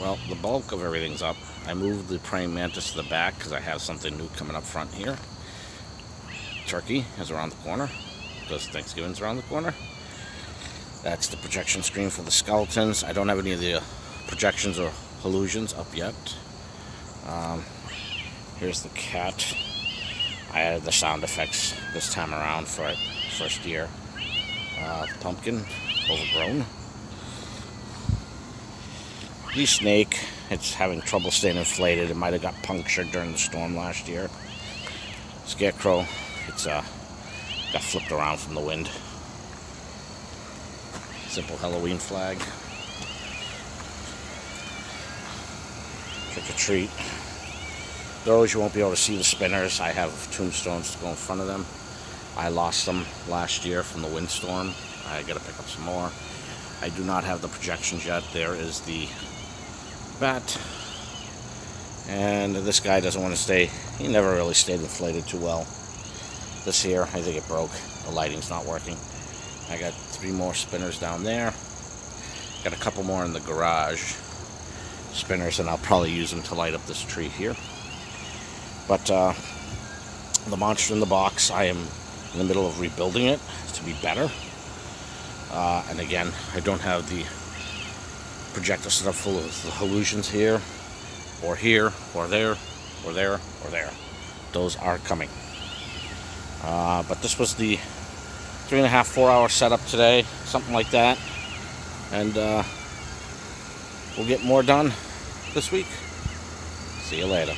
Well, the bulk of everything's up. I moved the praying mantis to the back because I have something new coming up front here. Turkey is around the corner because Thanksgiving's around the corner. That's the projection screen for the skeletons. I don't have any of the projections or illusions up yet. Here's the cat. I added the sound effects this time around for it, first year. Pumpkin, overgrown. The snake, it's having trouble staying inflated. It might have got punctured during the storm last year. Scarecrow, it's got flipped around from the wind. Simple Halloween flag. Trick or treat. Those you won't be able to see the spinners. I have tombstones to go in front of them. I lost them last year from the windstorm. I gotta pick up some more. I do not have the projections yet. There is the bat. And this guy doesn't want to stay. He never really stayed inflated too well. This here, I think it broke. The lighting's not working. I got 3 more spinners down there. Got a couple more in the garage. Spinners, and I'll probably use them to light up this tree here. But the monster in the box, I am in the middle of rebuilding it to be better. And again, I don't have the projector set up full of the illusions here, or there, or there, or there. Those are coming. But this was the 3.5, 4 hour setup today, something like that. And we'll get more done this week. See you later.